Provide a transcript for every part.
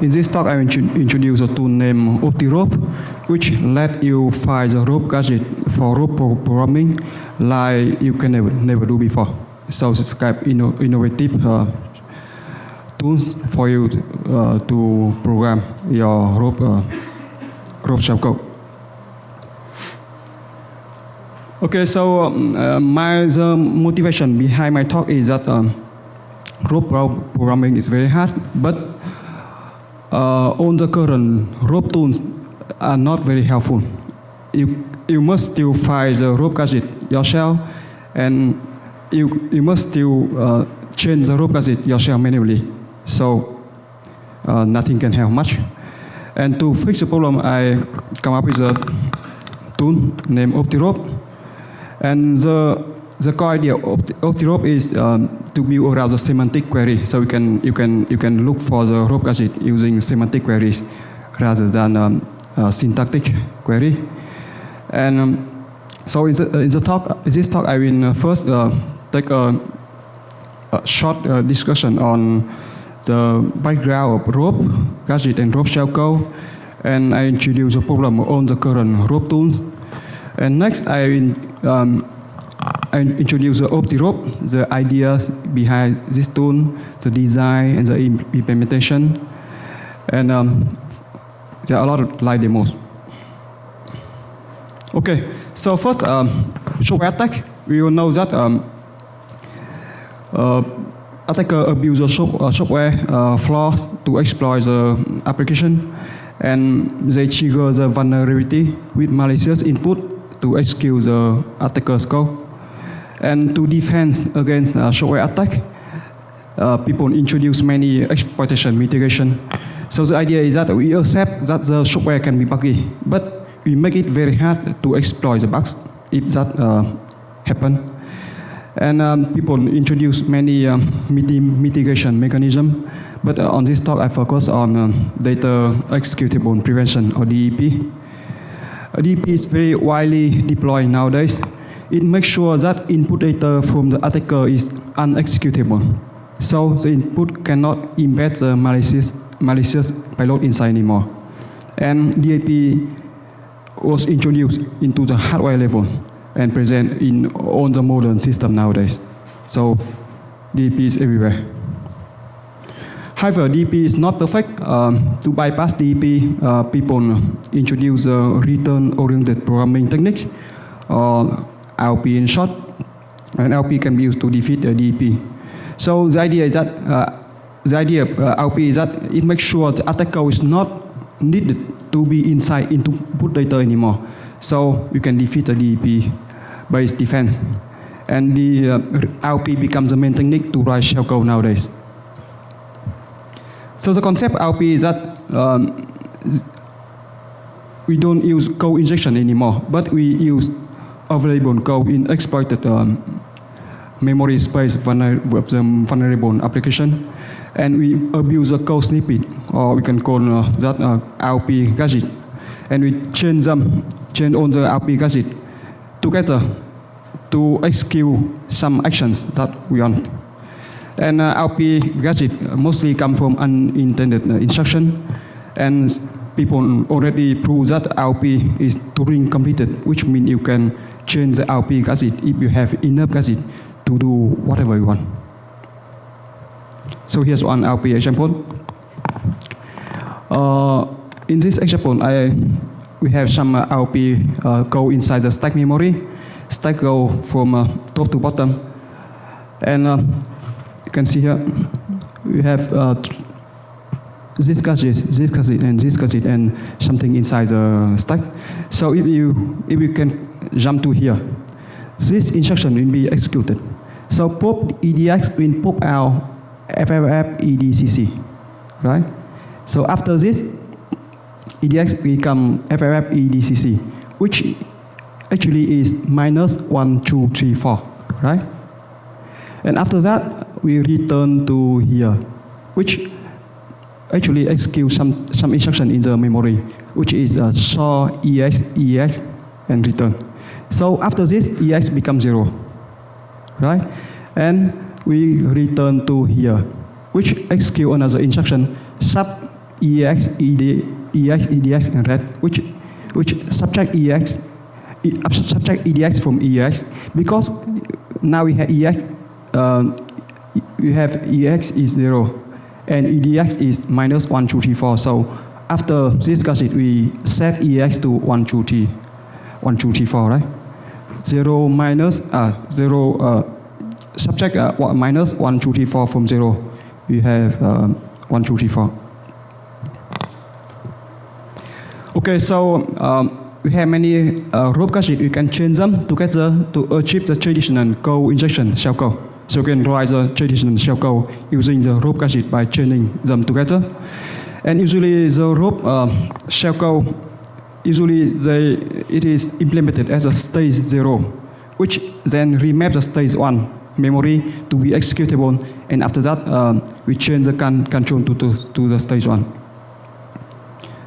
In this talk, I will introduce a tool named t112, which let you find the rope gadget for rope programming like you can never do before. So it's kind of innovative tools for you to program your rope shellcode. Okay, so the motivation behind my talk is that rope programming is very hard, but on the current rope tools are not very helpful. You must still find the rope gadget yourself, and you must still change the rope gadget yourself manually. So nothing can help much. And to fix the problem, I come up with a tool named t112. And the core idea of t112 is to build around the semantic query. So you can look for the rope gadget using semantic queries rather than syntactic query. And so in this talk, I will first take a short discussion on the background of rope gadget and rope shellcode, and I introduce the problem on the current rope tools. And next, I introduce the t112, the ideas behind this tool, the design and the implementation, and there are a lot of live demos. Okay, so first, software attack. We will know that attacker abuse the software flaws to exploit the application, and they trigger the vulnerability with malicious input to execute the attacker's code. And to defend against software attack, people introduce many exploitation mitigation. So the idea is that we accept that the software can be buggy, but we make it very hard to exploit the bugs if that happens. And people introduce many mitigation mechanisms, but on this talk I focus on data executable prevention, or DEP. DEP is very widely deployed nowadays. It makes sure that input data from the attacker is unexecutable. So the input cannot embed the malicious payload inside anymore. And DEP was introduced into the hardware level and present in all the modern system nowadays. So DEP is everywhere. However, DEP is not perfect. To bypass DEP, people introduce return-oriented programming techniques, or LP in short, and LP can be used to defeat the DEP. So the idea is that LP is that it makes sure the attacker is not needed to be inside input data anymore. So you can defeat the DEP by its defense, and the LP becomes the main technique to write shellcode nowadays. So the concept of LP is that we don't use code injection anymore, but we use available code in exploited memory space of the vulnerable application, and we abuse the code snippet, or we can call that LP gadget, and we change all the LP gadget together to execute some actions that we want. And LP gadget mostly come from unintended instruction, and people already prove that LP is Turing completed, which means you can change the LP gadget if you have enough gadget to do whatever you want. So here's one LP example. In this example, we have some LP go inside the stack memory. Stack go from top to bottom, and you can see here we have this gadget, and this gadget, and something inside the stack. So if you can jump to here, this instruction will be executed. So pop EDX will pop out FFF EDCC, right? So after this, EDX become FFF EDCC, which actually is -1, 2, 3, 4, right? And after that, we return to here, which actually executes some instruction in the memory, which is store EX, and return. So after this, EX becomes 0, right? And we return to here, which execute another instruction, sub EX, EX, EDX, and red, which subtract EX, subtract EDX from EX, because now we have EX, we have EX is 0, and EDX is minus 1, 2, 3, 4. So after this gadget, we set EX to 1, 2, 3, 1, 2, 3, 4, right? 0 minus 0 subtract minus 1, 2, 3, 4 from 0. We have 1, 2, 3, 4. Okay, so we have many rope gadgets. We can change them together to achieve the traditional co-injection shell code. So we can write the traditional shell code using the rope gadget by chaining them together. And usually the rope shell code, usually it is implemented as a stage 0, which then remap the stage 1 memory to be executable, and after that we change the control to the stage 1.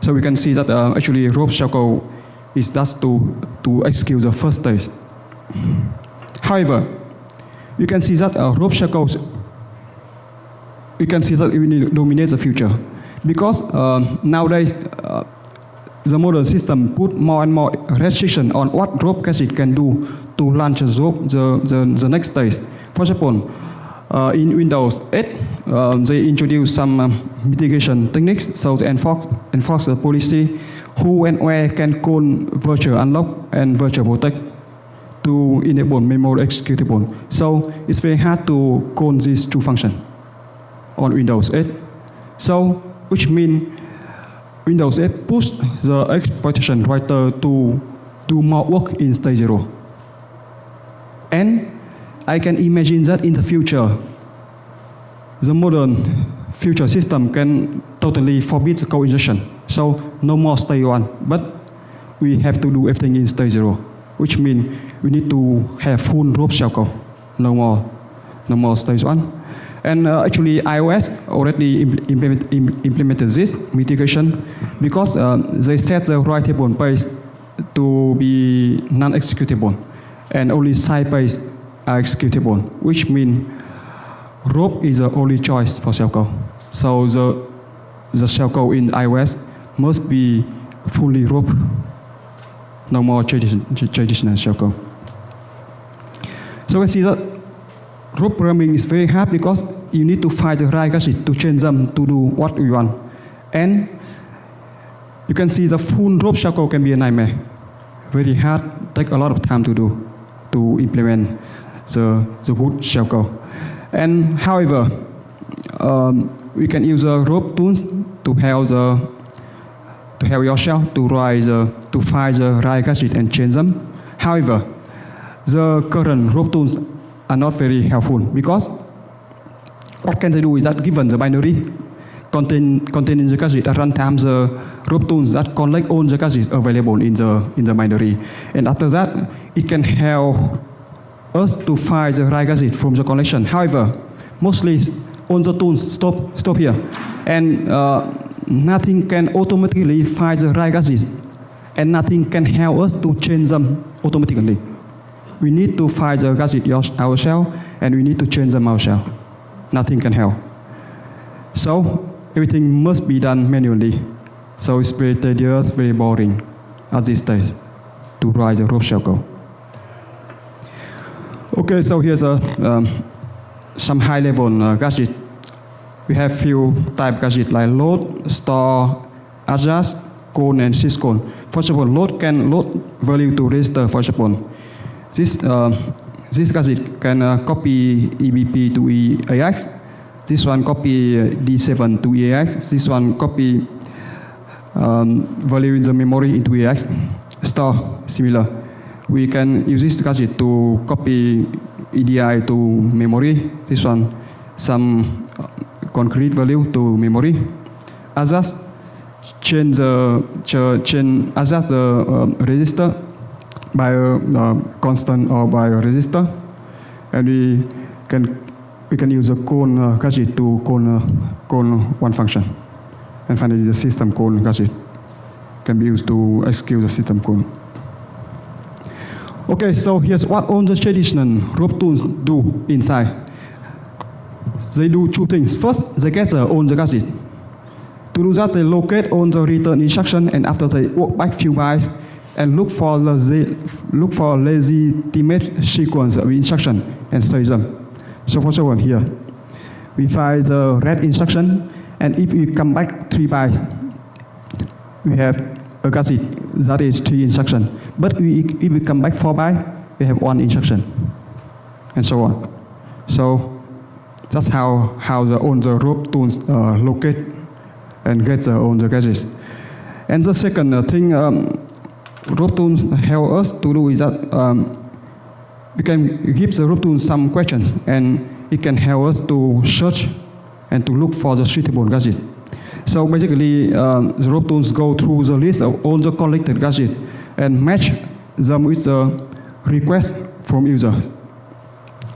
So we can see that actually rope shell code is just to execute the first stage. However, you can see that rope shell code, you can see that it dominates the future, because nowadays the modern system put more and more restriction on what rope gadget can do to launch the next stage. For example, in Windows 8, they introduced some mitigation techniques, so they enforce the policy who and where can call virtual unlock and virtual protect to enable memory executable. So it's very hard to call these two functions on Windows 8. So which means Windows 8 push the exploitation writer to do more work in stage 0. And I can imagine that in the future, the modern future system can totally forbid the co-injection. So no more stage 1, but we have to do everything in stage 0, which means we need to have full rope shell code, no more stage 1. And actually, iOS already implemented this mitigation, because they set the writable base to be non-executable, and only side base are executable, which means rope is the only choice for shellcode. So the shellcode in iOS must be fully rope, no more traditional shellcode. So we see that rope programming is very hard, because you need to find the right gadget to change them to do what we want. And you can see the full rope shellcode can be a nightmare. Very hard, take a lot of time to do, to implement the good shellcode. And however, we can use the rope tools to help your shell to find the right gadget and change them. However, the current rope tools are not very helpful, because what can they do is that given the binary containing the gadget at runtime, the rope tools that collect all the gadgets available in the binary, and after that it can help us to find the right gadget from the collection. However, mostly all the tools stop here, and nothing can automatically find the right gadget, and nothing can help us to change them automatically. We need to find the gadget ourselves, and we need to change them ourselves. Nothing can help. So everything must be done manually. So it's very tedious, very boring at this stage to write the rope shellcode. Okay, so here's some high-level gadget. We have few type gadget like load, store, adjust, cone, and syscone. For example, load can load value to register. For example, this gadget can copy EBP to EAX. This one copy D7 to EAX. This one copy value in the memory into EAX. Store, similar. We can use this gadget to copy EDI to memory. This one, some concrete value to memory. Adjust, adjust the register by a constant or by a resistor, and we can use a cone gadget to cone one function, and finally the system cone gadget can be used to execute the system cone. Okay, so here's what all the traditional rope tools do inside. They do two things. First, they get all the gadget To do that, they locate on the return instruction, and after they walk back few bytes and look for legitimate sequence of instruction and save them. So for example, here we find the red instruction, and if we come back 3 bytes, we have a gadget that is 3 instructions. But if we come back 4 bytes, we have 1 instruction, and so on. So that's how on the rope tools locate and get on the gadgets. And the second thing rope tools help us to do is that we can give the rope tool some questions, and it can help us to search and to look for the suitable gadget. So basically, the rope tools go through the list of all the collected gadgets and match them with the request from users.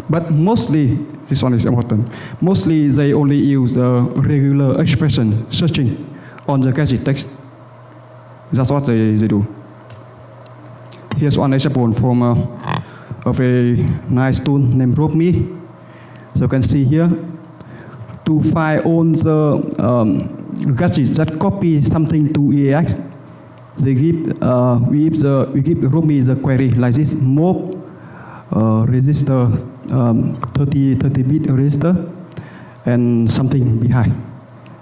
But mostly, this one is important, mostly they only use regular expression searching on the gadget text. That's what they do. Here's one example from a very nice tool named RopeMe. So you can see here, to find all the gadgets that copy something to EAX, they give we give RopeMe the query like this: move register 30-bit register and something behind.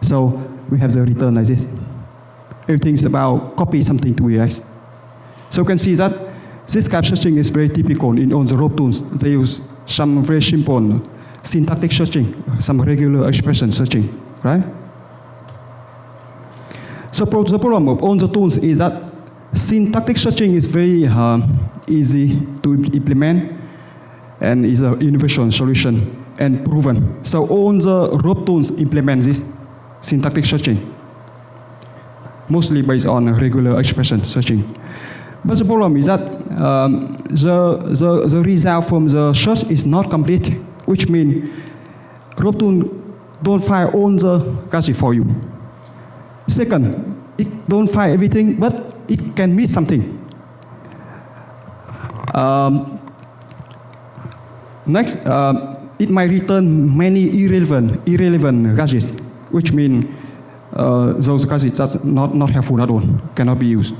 So we have the return like this. Everything's about copy something to EAX. So you can see that this kind of searching is very typical in all the rope tools. They use some very simple syntactic searching, some regular expression searching, right? So the problem of all the tools is that syntactic searching is very easy to implement and is a universal solution and proven. So all the rope tools implement this syntactic searching, mostly based on regular expression searching. But the problem is that the result from the search is not complete, which means rope tool don't find all the gadgets for you. Second, it don't find everything, but it can miss something. Next, it might return many irrelevant gadgets, which means those gadgets that's not helpful at all, cannot be used.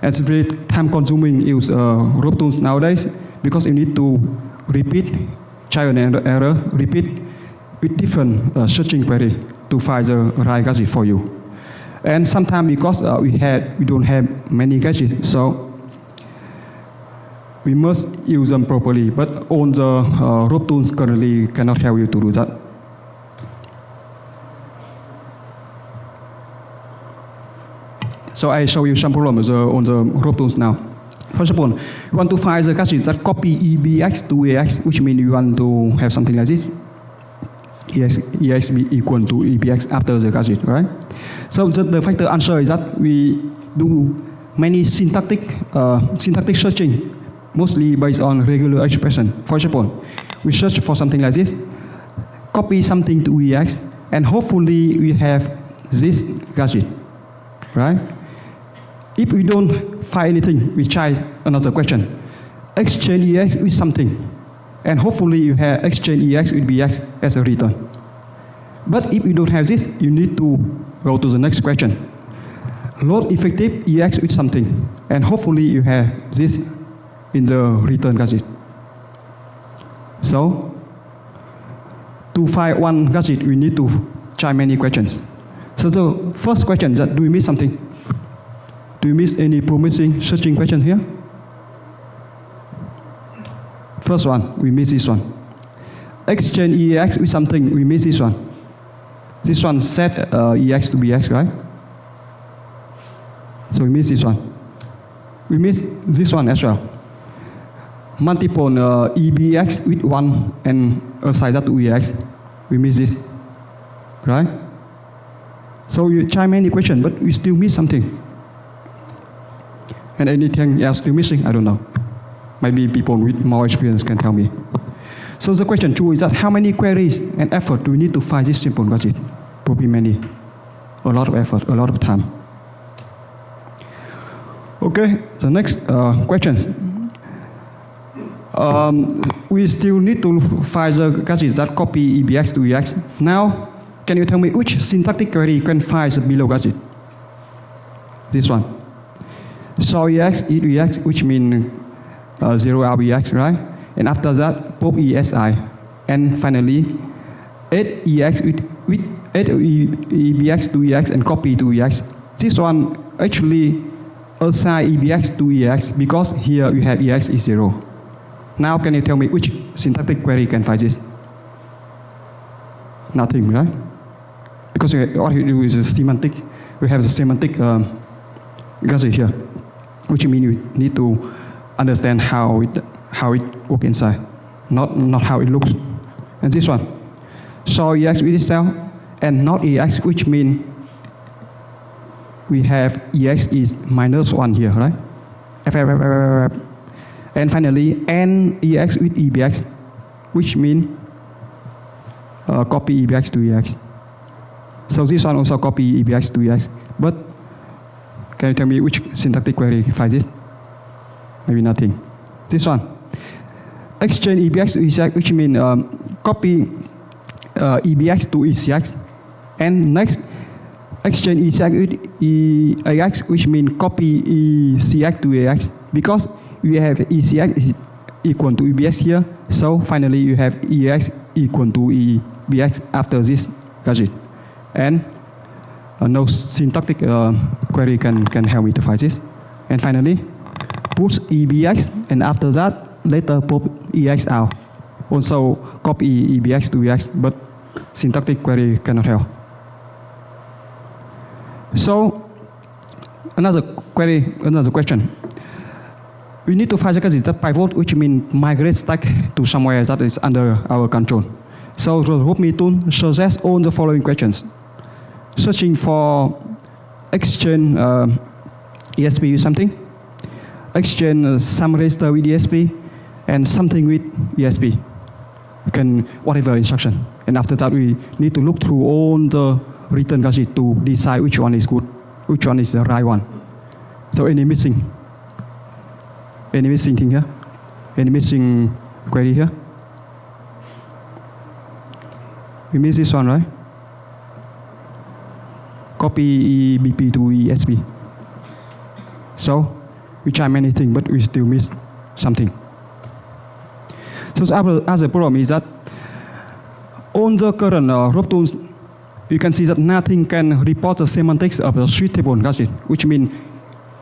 And it's very time-consuming use rope tools nowadays because you need to repeat trial and error, repeat with different searching query to find the right gadget for you. And sometimes because we don't have many gadgets, so we must use them properly. But all the rope tools currently cannot help you to do that. So I show you some problems on the rope tools now. First of all, you want to find the gadgets that copy EBX to EAX, which means you want to have something like this. EAX be equal to EBX after the gadget, right? So the factor answer is that we do many syntactic searching, mostly based on regular expression. For example, we search for something like this, copy something to EAX, and hopefully we have this gadget, right? If we don't find anything, we try another question. Exchange EAX with something, and hopefully you have exchange EAX with BX as a return. But if you don't have this, you need to go to the next question. Load effective EAX with something, and hopefully you have this in the return gadget. So, to find one gadget, we need to try many questions. So the first question is that, do we miss something? Do you miss any promising searching questions here? First one, we miss this one. Exchange EAX with something, we miss this one. This one set EAX to BX, right? So we miss this one. We miss this one as well. Multiple EBX with one and assign that to EAX. We miss this, right? So you try many questions, but we still miss something. And anything else still missing? I don't know. Maybe people with more experience can tell me. So the question 2 is that how many queries and effort do we need to find this simple gadget? Probably many. A lot of effort, a lot of time. Okay, the next question. We still need to find the gadgets that copy EBX to EX. Now, can you tell me which syntactic query can find the below gadget? This one. So EX, eat EX, which means 0 RBX, right? And after that, pop ESI. And finally, add EX with add EBX to EX and copy to EX. This one actually assign EBX to EX because here we have EX is 0. Now can you tell me which syntactic query can find this? Nothing, right? Because what you do is a semantic. We have the semantic gadget here, which means you need to understand how it works inside, not how it looks. And this one, so EX with itself and not EX, which means we have EX is -1 here, right? And finally, and EX with EBX, which means copy EBX to EX. So this one also copy EBX to EX. But can you tell me which syntactic query finds this? Maybe nothing. This one, exchange EBX to ECX, which means copy EBX to ECX. And next, exchange ECX with EAX, which means copy ECX to EAX. Because we have ECX is equal to EBX here. So finally, you have EAX equal to EBX after this gadget. And no syntactic query can help me to find this. And finally, push EBX, and after that, later pop EX out. Also copy EBX to EX, but syntactic query cannot help. So another question. We need to find the gadget that pivot, which means migrate stack to somewhere that is under our control. So the RootMe tool suggests all the following questions. Searching for exchange ESP with something, exchange some register with ESP, and something with ESP. You can whatever instruction. And after that, we need to look through all the return gadget to decide which one is good, which one is the right one. So any missing thing here? Any missing query here? We miss this one, right? Copy EBP to ESP. So we try many things, but we still miss something. So the other problem is that on the current rope tools, you can see that nothing can report the semantics of the suitable gadget, which means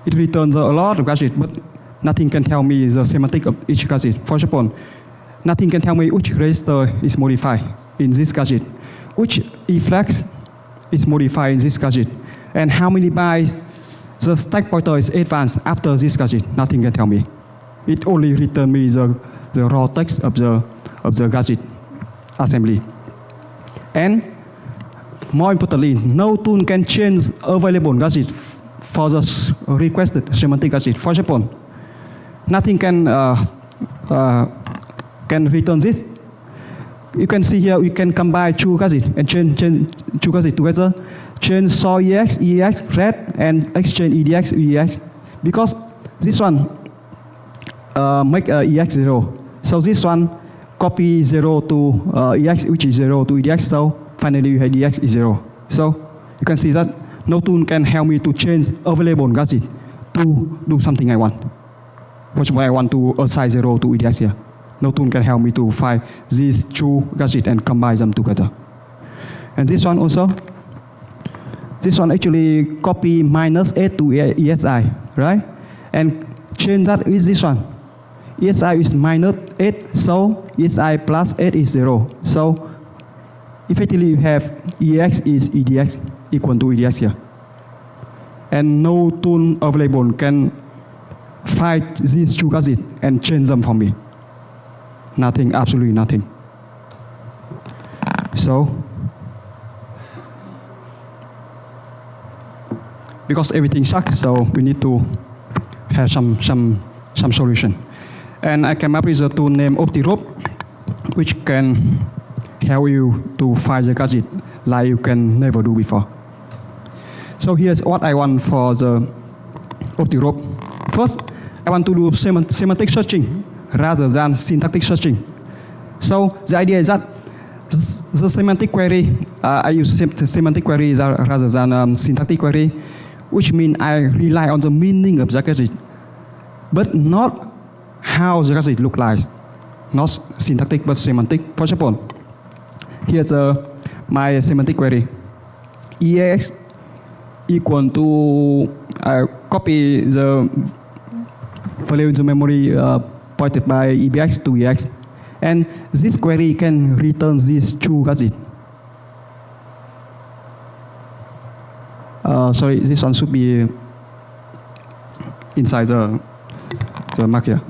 it returns a lot of gadgets, but nothing can tell me the semantic of each gadget. For example, nothing can tell me which register is modified in this gadget, which efflex is modified in this gadget, and how many bytes the stack pointer is advanced after this gadget. Nothing can tell me. It only returns me the raw text of the gadget assembly. And more importantly, no tool can change available gadget for the requested semantic gadget. For example, nothing can return this. You can see here we can combine two gadgets and change two gadgets together. Change saw EX, EX, red, and exchange EDX, EDX. Because this one make EX 0. So this one copy 0 to EX, which is 0 to EDX. So finally you have EX is 0. So you can see that no tool can help me to change available gadget to do something I want. For example, I want to assign 0 to EDX here. No tool can help me to find these two gadgets and combine them together. And this one also, this one actually copy -8 to ESI, right? And change that with this one. ESI is -8, so ESI plus 8 is 0. So effectively you have EX is EDX equal to EDX here. And no tool available can find these two gadgets and change them for me. Nothing, absolutely nothing. So, because everything sucks, so we need to have some solution. And I came up with a tool named OptiRope, which can help you to find the gadget like you can never do before. So here's what I want for the OptiRope. First, I want to do semantic searching rather than syntactic searching. So the idea is that The semantic query, I use semantic queries rather than syntactic query, which means I rely on the meaning of the gadget, but not how the gadget look like. Not syntactic, but semantic. For example, here's my semantic query. EX equal to copy the value in the memory pointed by EBX to EX. And this query can return these two gadgets. Sorry, this one should be inside the mark here.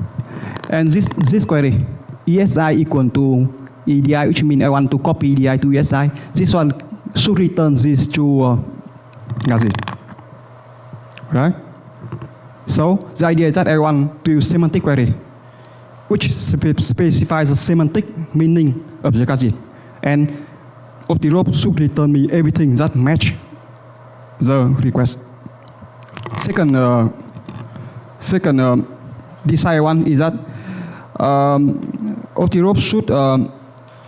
And this query, ESI equal to EDI, which means I want to copy EDI to ESI. This one should return these two gadgets. Right? So the idea is that I want to use semantic query, which specifies the semantic meaning of the gadget. And OptiRope should return me everything that match the request. Second desired one is that OptiRope should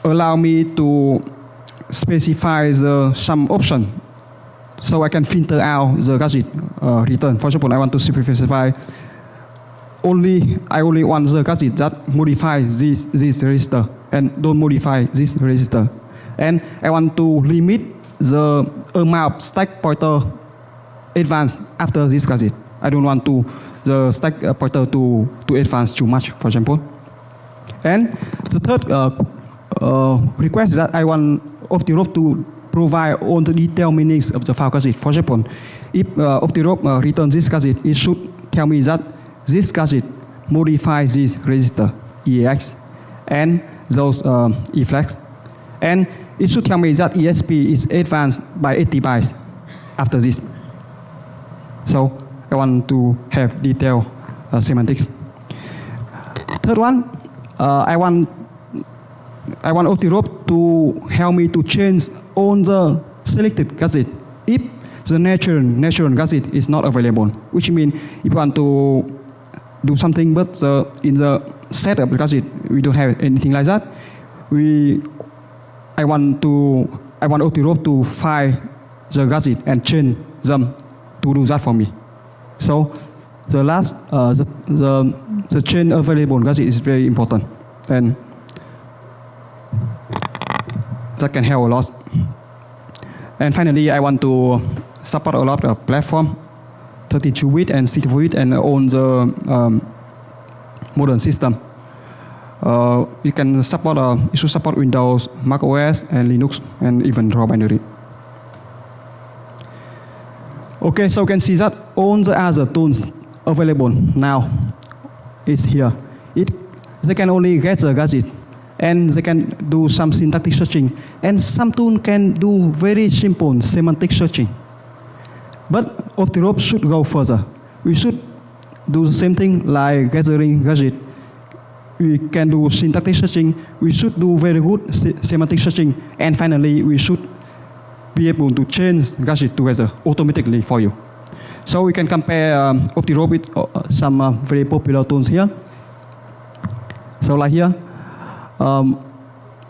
allow me to specify some option so I can filter out the gadget return. For example, I want to specify I only want the gadget that modify this register and don't modify this register. And I want to limit the amount of stack pointer advance after this gadget. I don't want the stack pointer to advance too much, for example. And the third request is that I want OptiRope to provide all the detailed meanings of the file gadget. For example, if OptiRope returns this gadget, it should tell me that this gadget modifies this register, EAX, and those E-flags. And it should tell me that ESP is advanced by 80 bytes after this. So I want to have detailed semantics. Third one, I want OptiRope to help me to change all the selected gadget if the natural gadget is not available, which means if you want to do something but in the set of the gadget we don't have anything like that, I want OptiRope to find the gadget and change them to do that for me. So the last the chain available gadget is very important, and that can help a lot. And finally, I want to support a lot of platform, 32-bit and 64-bit, and on the modern system. It can support, it should support Windows, Mac OS, and Linux, and even raw binary. Okay, so you can see that all the other tools available now is here. They can only get the gadget, and they can do some syntactic searching, and some tools can do very simple semantic searching. But OptiRope should go further. We should do the same thing like gathering gadget. We can do syntactic searching. We should do very good semantic searching, and finally, we should be able to change gadget together automatically for you. So we can compare OptiRope with some very popular tools here. So like here,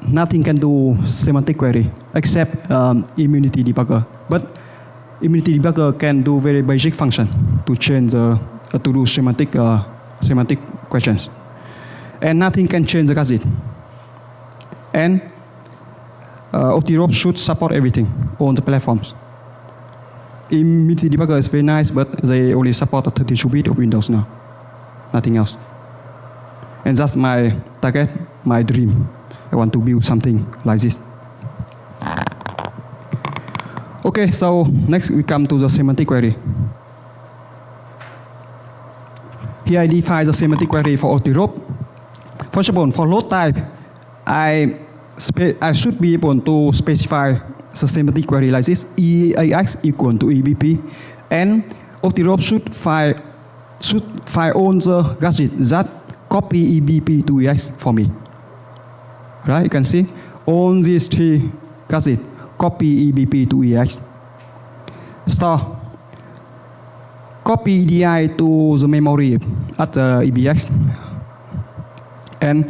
nothing can do semantic query except immunity debugger. But immunity debugger can do very basic function to change to do semantic questions. And nothing can change the gadget. And OptiRope should support everything on the platforms. Immunity debugger is very nice, but they only support a 32-bit of Windows now. Nothing else. And that's my target, my dream. I want to build something like this. Okay, so next we come to the semantic query. Here I define the semantic query for OptiRope. First of all, for load type, I should be able to specify the semantic query like this: EAX equal to EBP, and OptiRope should find all the gadgets that copy EBP to EAX for me. Right? You can see all these three gadgets copy EBP to EAX. Store. Copy EDI to the memory at the EBX. And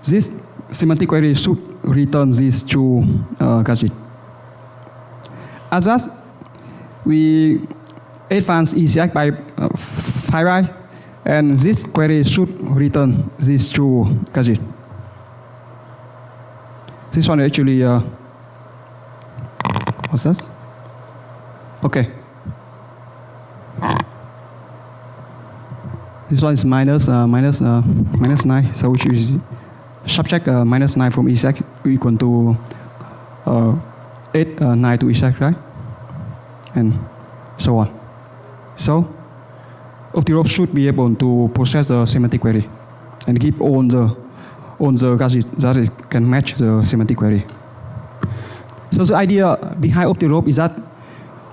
this semantic query should return these two gadgets. As that, we advance ECX by 5 bytes, and this query should return these two gadgets. This one actually, what's that? Okay. This one is minus 9, so which is subtract minus 9 from ECX equal to 8, 9 to ECX, right? And so on. So, Octirop should be able to process the semantic query and give all the gadgets that it can match the semantic query. So the idea behind Octirop is that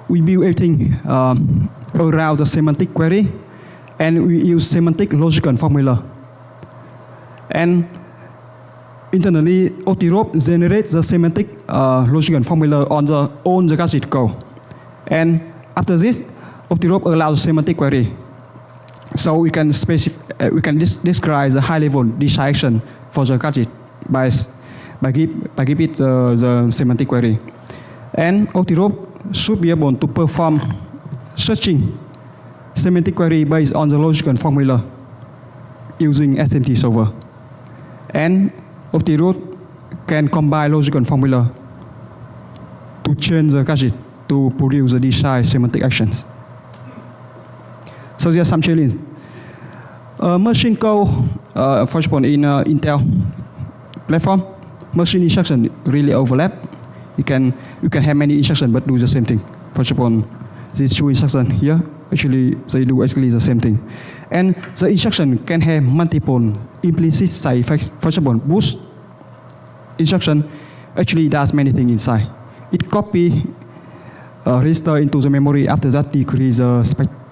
we build everything around the semantic query, and we use semantic logical formula. And internally, Octirop generates the semantic logical formula on the gadget code. And after this, Octirop allows semantic query. So we can describe the high-level decision for the gadget by give it the semantic query. And Octirop should be able to perform searching semantic query based on the logical formula using SMT solver. And Octirop can combine logical formula to change the gadget to produce the desired semantic actions. So there are some challenges. Machine code, for example, in Intel platform, machine instruction really overlap. You can have many instructions but do the same thing. For example, these two instructions here, actually they do exactly the same thing. And the instruction can have multiple implicit side effects. For example, boost instruction actually does many things inside. It copy register into the memory, after that decrease the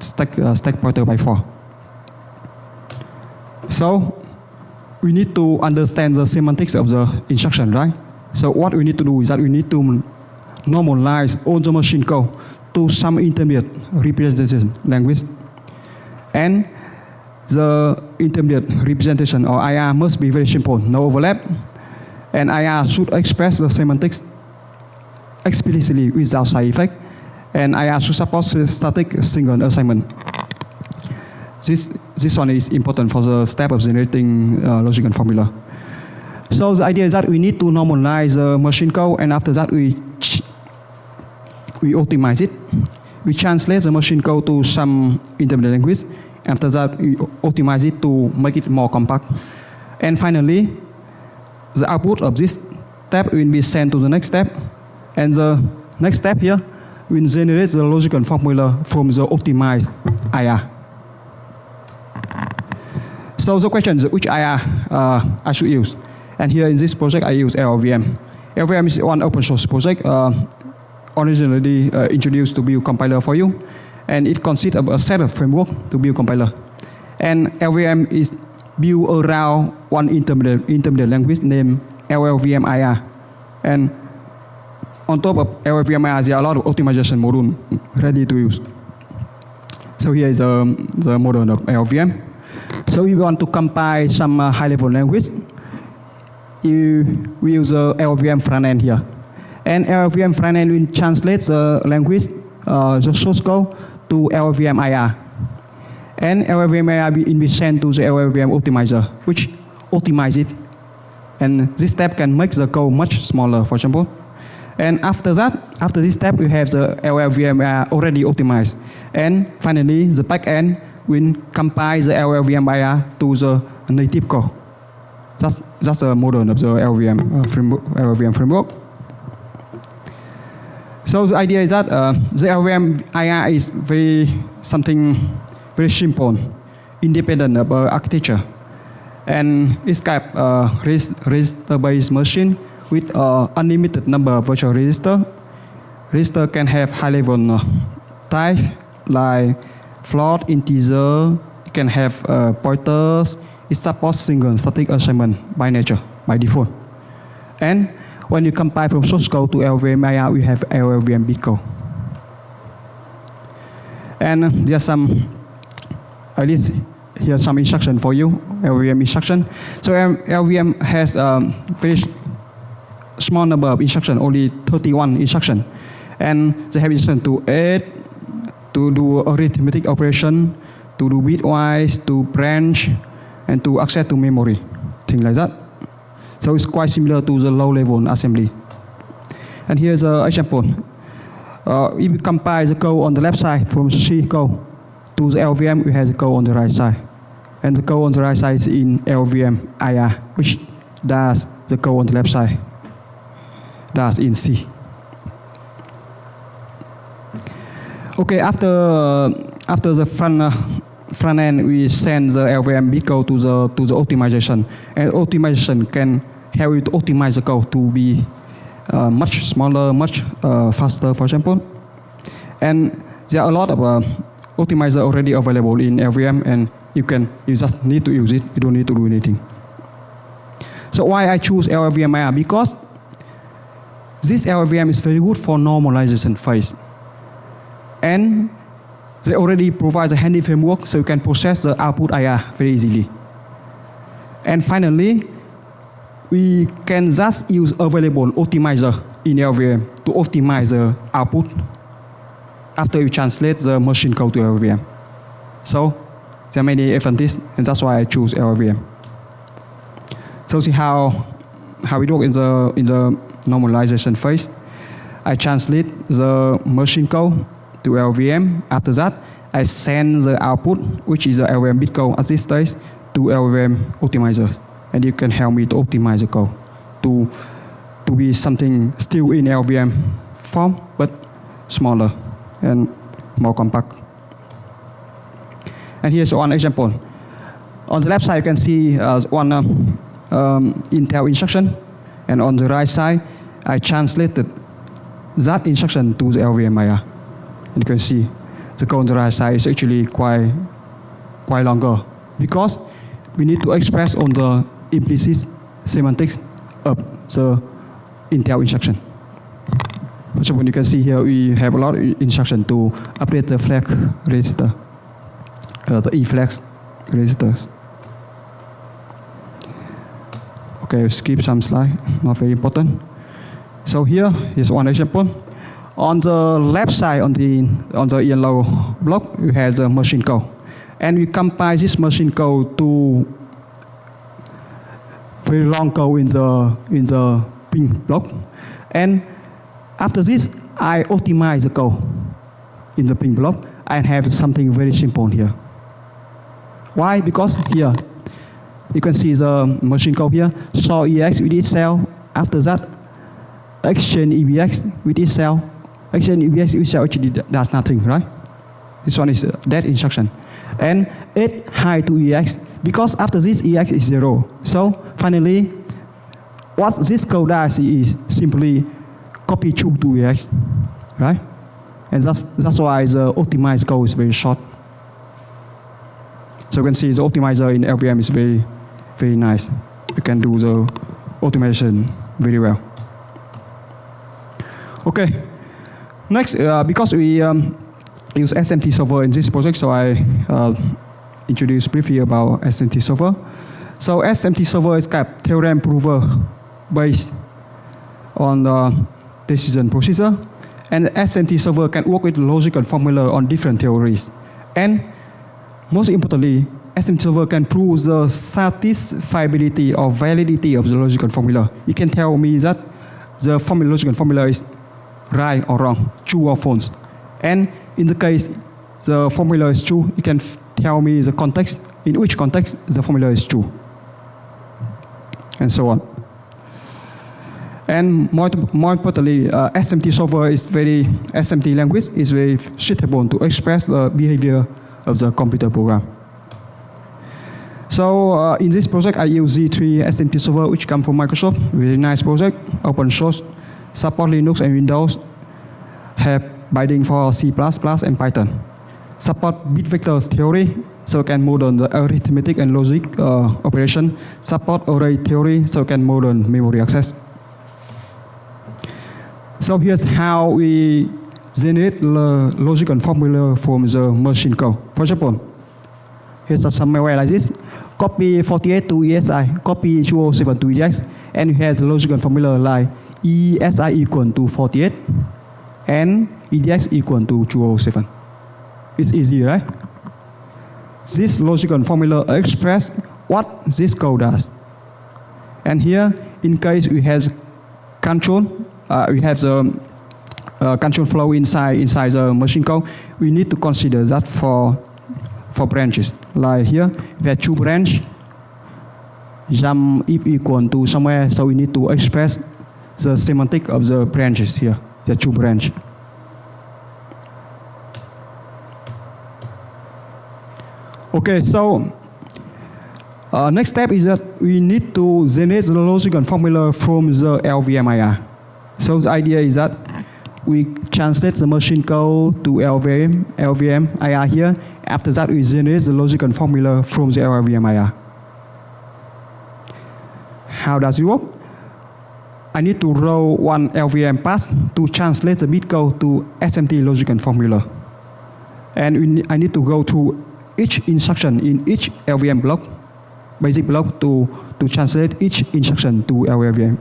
stack pointer by 4. So we need to understand the semantics of the instruction, right? So what we need to do is that we need to normalize all the machine code to some intermediate representation language. And the intermediate representation, or IR, must be very simple, no overlap. And IR should express the semantics explicitly without side effect. And IR should support static single assignment. This one is important for the step of generating logical formula. So the idea is that we need to normalize the machine code, and after that we optimize it. We translate the machine code to some intermediate language. After that, we optimize it to make it more compact. And finally, the output of this step will be sent to the next step. And the next step here will generate the logical formula from the optimized IR. So the question is which IR I should use. And here in this project, I use LLVM. LLVM is one open source project originally introduced to build compiler for you. And it consists of a set of framework to build compiler. And LLVM is built around one intermediate language named LLVM IR. And on top of LLVM IR, there are a lot of optimization modules ready to use. So here is the model of LLVM. So we want to compile some high-level language. We use the LLVM front-end here. And LLVM front-end will translate the language, the source code, to LLVM IR. And LLVM IR will be sent to the LLVM optimizer, which optimizes it. And this step can make the code much smaller, for example. And after this step, we have the LLVM IR already optimized. And finally, the backend will compile the LLVM IR to the native code. That's the model of the LLVM framework. So the idea is that the LLVM IR is something very simple, independent of architecture. And it's kind of register-based machine with unlimited number of virtual registers. Register can have high-level type like float, integer. It can have pointers. It supports single static assignment by nature, by default. And when you compile from source code to LLVM IR, we have LLVM bitcode. And there's some, at least here's some instruction for you, LLVM instruction. So LLVM has very small number of instructions, only 31 instructions. And they have instruction to add, to do arithmetic operation, to do bitwise, to branch, and to access to memory, things like that. So it's quite similar to the low-level assembly. And here's an example. If we compile the code on the left side from C code to the LVM, we have the code on the right side. And the code on the right side is in LVM IR, which does the code on the left side. That's in C. Okay, after the front end, we send the LVM bit code to the optimization, and optimization can help you to optimize the code to be much smaller, much faster, for example. And there are a lot of optimizer already available in LVM, and you just need to use it. You don't need to do anything. So why I choose LLVM IR? Because this LLVM is very good for normalization phase. And they already provide a handy framework so you can process the output IR very easily. And finally, we can just use available optimizer in LLVM to optimize the output after you translate the machine code to LLVM. So there are many advantages, and that's why I choose LLVM. So see how it works in the normalization phase. I translate the machine code to LLVM. After that, I send the output, which is the LLVM bit code at this stage, to LLVM optimizers. And you can help me to optimize the code to be something still in LLVM form, but smaller and more compact. And here's one example. On the left side, you can see one Intel instruction. And on the right side, I translated that instruction to the LLVM IR. And you can see the code on the right side is actually quite longer, because we need to express on the implicit semantics of the Intel instruction. For example, you can see here we have a lot of instruction to update the flag register, the E flags registers. Okay, skip some slide, not very important. So here is one example. On the left side, on the yellow block, we have the machine code, and we compile this machine code to very long code in the pink block. And after this, I optimize the code in the pink block and have something very simple here. Why? Because here you can see the machine code here. Sort EX with each cell. After that, exchange EBX with each cell. Exchange EBX with each cell actually does nothing, right? This one is that instruction. And add high to EX, because after this EX is 0. So finally, what this code does is simply copy true to EX, right? And that's why the optimized code is very short. So you can see the optimizer in LVM is very, very nice. You can do the automation very well. Okay. Next, because we use SMT solver in this project, so I introduce briefly about SMT solver. So SMT solver is kind of theorem prover based on the decision procedure, and SMT solver can work with logical formula on different theories. And most importantly, SMT solver can prove the satisfiability or validity of the logical formula. You can tell me that the logical formula is right or wrong, true or false. And in the case the formula is true, you can tell me the context, in which context the formula is true, and so on. And more importantly, SMT solver is SMT language is very suitable to express the behavior of the computer program. So in this project, I use Z3 SMT solver, which comes from Microsoft. Very nice project, open source, support Linux and Windows, have binding for C++ and Python. Support bit vector theory, so can model the arithmetic and logic operation. Support array theory, so can model memory access. So here's how we generate the logical formula from the machine code. For example, here's some malware like this. Copy 48 to ESI, copy 207 to EDX, and you have the logical formula like ESI equal to 48 and EDX equal to 207. It's easy, right? This logical formula express what this code does. And here, in case we have control, we have the control flow inside the machine code, we need to consider that for branches. Like here, we have 2 branches, jump if equal to somewhere, so we need to express the semantic of the branches here, the 2 branches. Okay, so next step is that we need to generate the logical formula from the LVMIR. So the idea is that we translate the machine code to LVMIR here. After that, we generate the logical formula from the LVMIR. How does it work? I need to roll one LVM pass to translate the bit code to SMT logical formula. And I need to go through each instruction in each LVM block, basic block, to translate each instruction to LVM,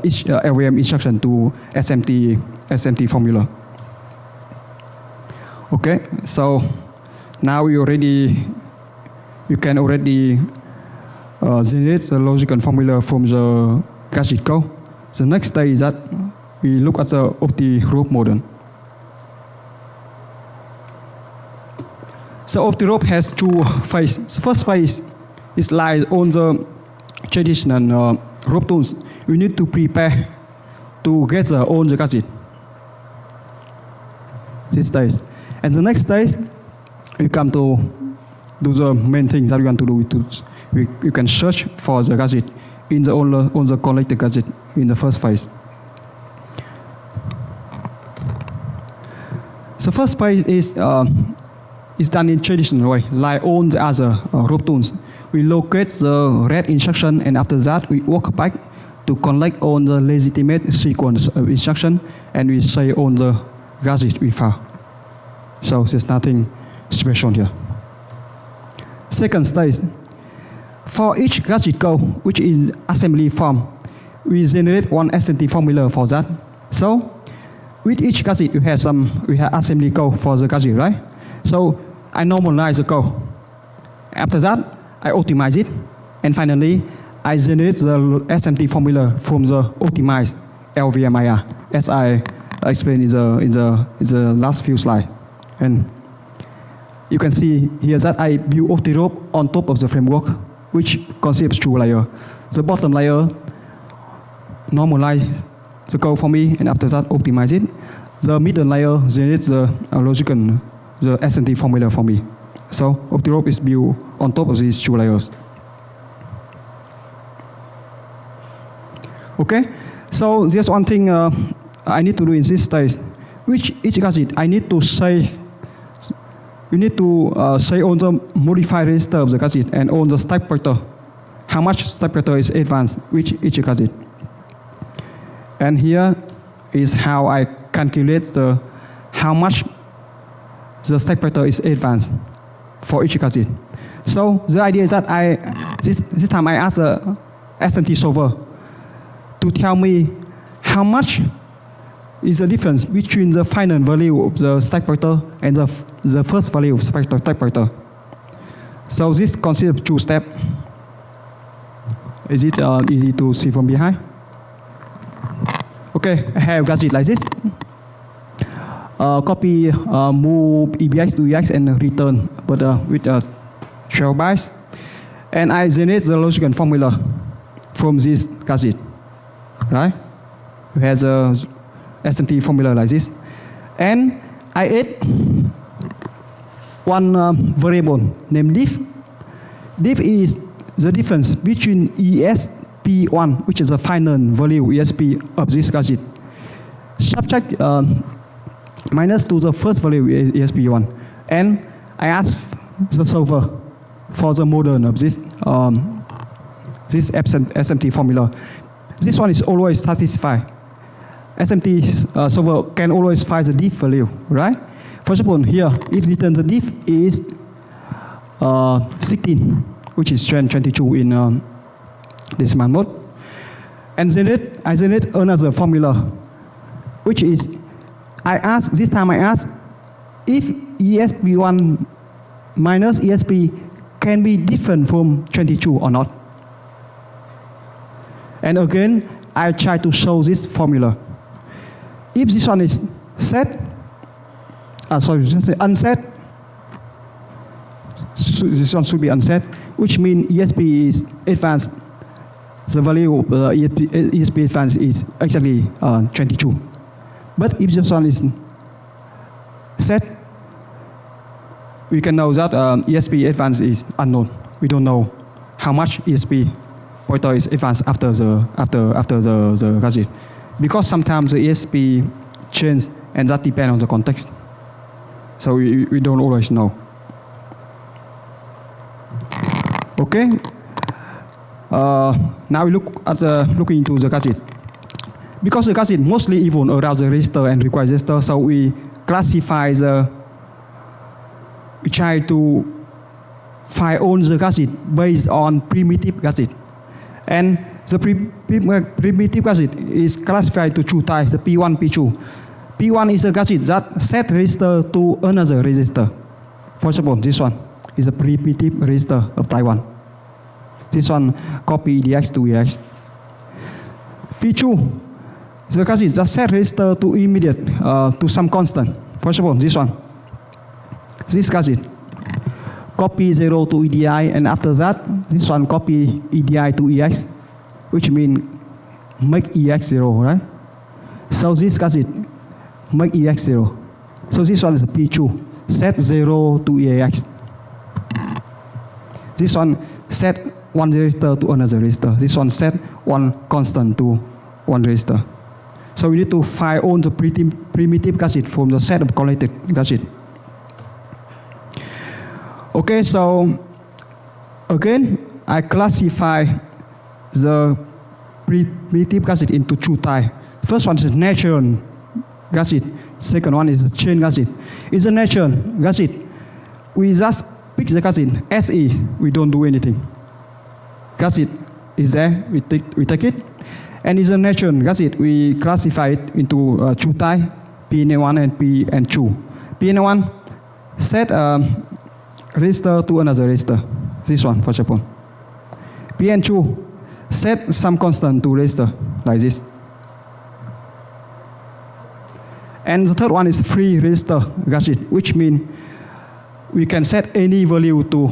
each LVM instruction to SMT formula. Okay, so now you can already generate the logical formula from the gadget code. The next step is that we look at the OptiRope model. So OptiRope has 2 phases. The first phase is like on the traditional rope tools. We need to prepare to get on the gadget. This stage. And the next stage, we come to do the main things that we want to do. You can search for the gadget on the collected gadget in the first phase. The first phase is done in traditional way, like all the other rope tools. We locate the red instruction, and after that, we walk back to collect on the legitimate sequence of instruction, and we say on the gadget we found. So there's nothing special here. Second stage, for each gadget code, which is assembly form, we generate one SMT formula for that. So with each gadget, we have assembly code for the gadget, right? So I normalize the code. After that, I optimize it, and finally, I generate the SMT formula from the optimized LVMIR, as I explained in the last few slides. And you can see here that I build OptiRope on top of the framework, which consists 2 layers. The bottom layer normalize the code for me, and after that, optimize it. The middle layer generates the SMT formula for me. So OptiRope is built on top of these 2 layers. Okay, so there's one thing I need to do in this stage. Each gadget, I need to save. You need to say on the modified register of the gadget and on the stack pointer, how much stack pointer is advanced with each gadget. And here is how I calculate how much the stack pointer is advanced for each gadget. So the idea is that this time I ask the SMT solver to tell me how much is the difference between the final value of the stack pointer and the first value of stack pointer. So this consists of 2 steps. Is it easy to see from behind? Okay, I have gadget like this. Copy, move EBX to EX and return, but with 12 bytes. And I generate the logical formula from this gadget, right? We have the SMT formula like this. And I add one variable named diff. Diff is the difference between ESP1, which is the final value ESP of this gadget, subject minus to the first value ESP1. And I ask the solver for the model of this SMT formula. This one is always satisfied. SMT solver can always find the diff value, right? For example, here, it returns the diff is 16, which is 22 in decimal mode. And I generate another formula, which is, this time I ask if ESP1 minus ESP can be different from 22 or not. And again, I try to show this formula. If this one is set, unset, this one should be unset, which means ESP is advanced. The value of ESP advanced is exactly 22. But if this one is set, we can know that ESP advanced is unknown. We don't know how much ESP pointer is advanced after the gadget, because sometimes the ESP change, and that depends on the context. So we don't always know. Okay. Now we looking into the gadget. Because the gadget mostly evolve around the register and require register, so we try to find all the gadget based on primitive gadget. And the primitive gadget is classified to two types, the P1, P2. P1 is a gadget that set register to another register. For example, this one is a primitive register of Taiwan. This one copy EDX to EX. P2, the gadget that set register to immediate to some constant. For example, this one. This gadget copy 0 to EDI, and after that, this one copy EDI to EX, which means make EX 0, right? So this gadget make EX 0. So this one is a P2, set 0 to EX. This one set one register to another register. This one set one constant to one register. So we need to find all the primitive gadget from the set of collected gadget. Okay, so again, I classify the primitive gadget into two types. First one is natural gadget. Second one is chain gadget. It's a natural gadget. We just pick the gadget as is. We don't do anything. Gadget is there. We take it. And it's a natural gadget. We classify it into two types, PN1 and PN2. PN1 set register to another register. This one, for example. PN2 set some constant to register, like this. And the third one is free register gadget, which means we can set any value to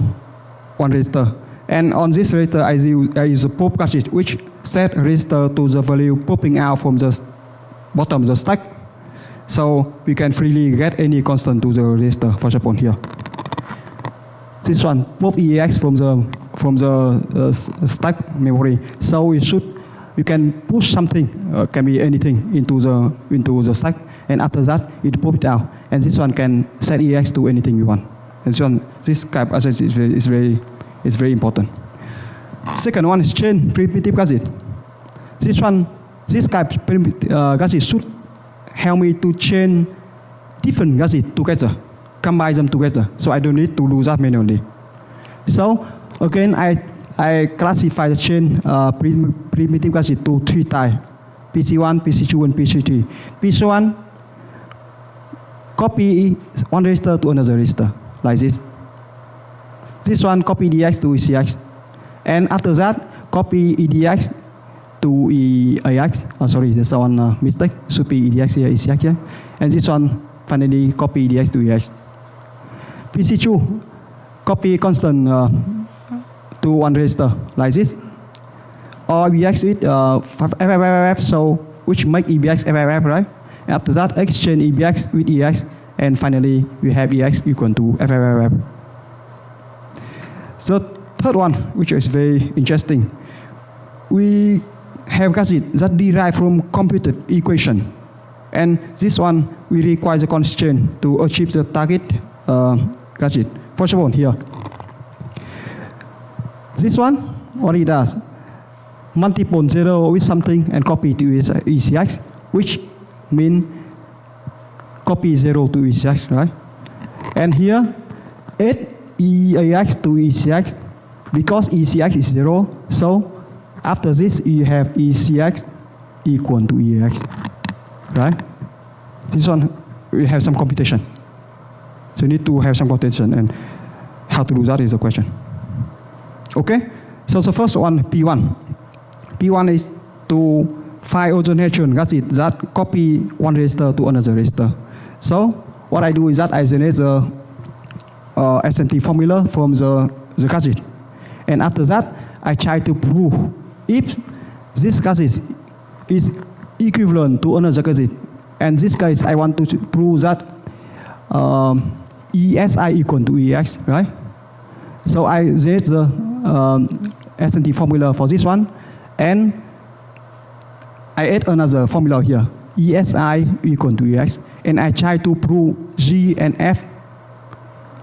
one register. And on this register, I use a pop gadget, which set register to the value popping out from the bottom of the stack. So we can freely get any constant to the register, for example, here. This one pop EAX from the stack memory. So we can push something, can be anything into the stack, and after that it pop it out. And this one can set EAX to anything you want. And this type of gadget is very important. Second one is chain primitive gadget. This type of primitive gadget should help me to chain different gadgets together, combine them together, so I don't need to do that manually. So again, I classify the chain primitive gadget to three types: PC1, PC2, and PC3. PC1 copy one register to another register, like this. This one copy EDX to ECX, and after that copy EDX to EAX. Oh, sorry, there's one mistake. Should be EDX here, ECX here, and this one finally copy EDX to EAX. PC2 copy constant to one register, like this, or EBX with FFFF, so which make EBX FFF, right? And after that, exchange EBX with EX, and finally we have EX equal to FFFF. The third one, which is very interesting, we have gadget that derive from computed equation, and this one we require the constraint to achieve the target gadget. For example, here, this one, what it does, multiple 0 with something and copy to ECX, which mean copy 0 to ECX, right? And here, add EAX to ECX, because ECX is 0, so After this, you have ECX equal to EAX, right? This one, we have some computation. So you need to have some computation, and how to do that is the question. Okay, so the first one, P1. P1 is to find all the natural gases that copy one register to another register. So what I do is that I generate the SMT formula from the gadget. And after that, I try to prove if this gadget is equivalent to another gadget. And this case, I want to prove that ESI equal to EX, right? So I generate the SMT formula for this one, and I add another formula here, ESI equal to EX, and I try to prove G and F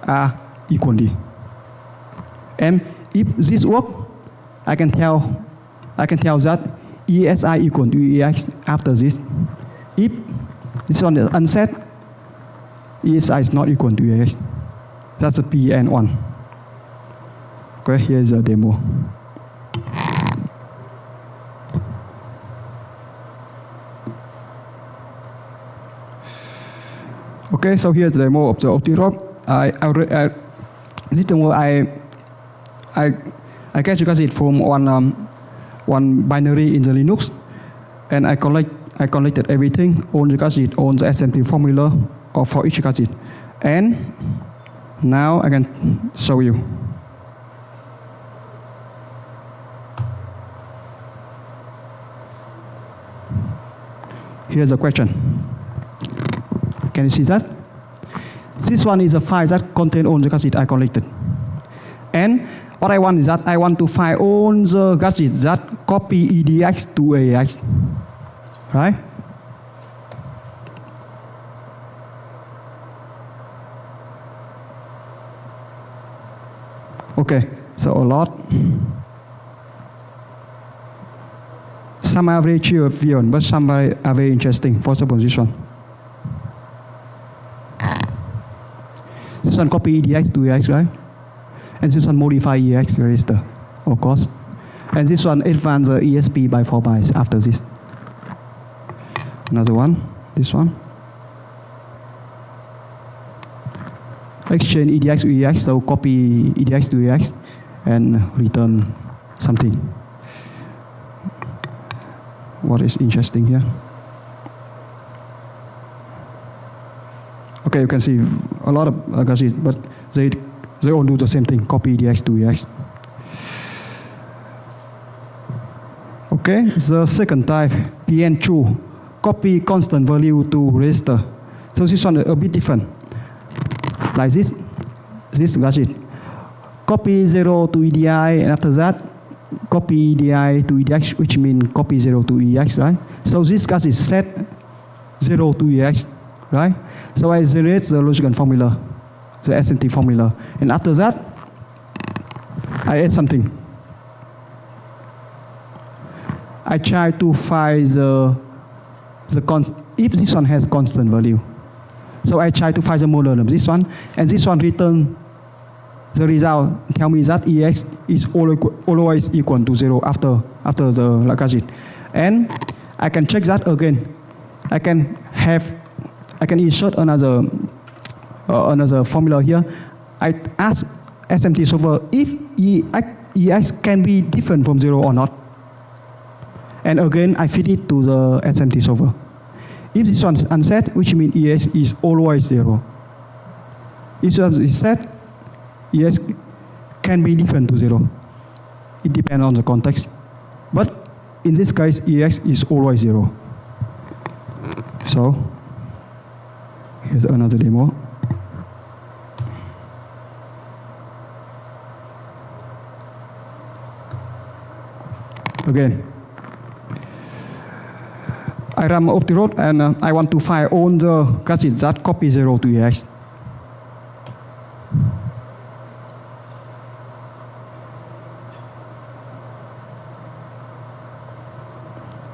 are equally. And if this works, I can tell that ESI equal to EX after this. If this one is unset, ESI is not equal to EX. That's a PN1. Okay, here's a demo. Okay, so here's the demo of the OptiRob. This demo I get it from one binary in the Linux, and I collected everything on the gadget, on the SMT formula for each gadget, and now I can show you. Here's the question. Can you see that? This one is a file that contains all the gadgets I collected. And what I want is that I want to find all the gadgets that copy EDX to AX. Right? Okay, so a lot. Some are very trivial, but some are very interesting. For example, this one. This one copy EDX to EX, right? And this one modify EX register, of course. And this one advance the ESP by 4 bytes after this. Another one, this one. Exchange EDX to EX, so copy EDX to EX and return something. What is interesting here? Okay, you can see a lot of gadgets, but they all do the same thing, copy EDX to EX. Okay, the second type, PN2, copy constant value to register. So this one is a bit different. Like this gadget. Copy 0 to EDI, and after that, copy EDI to EDX, which means copy 0 to EX, right? So this gadget is set 0 to EX, right? So I generate the logical formula, the SMT formula. And after that, I add something. I try to find if this one has constant value. So I try to find the model of this one, and this one return the result, tell me that EX is always equal to 0 after the gadget. And I can check that again. I can insert another formula here. I ask SMT solver if EX can be different from 0 or not. And again, I feed it to the SMT solver. If this one is unset, which means EX is always 0. If this one is set, EX can be different to 0. It depends on the context. But in this case, EX is always 0. So here's another demo. Again, I run OptiRoad, and I want to find all the gadgets that copy 0 to EX.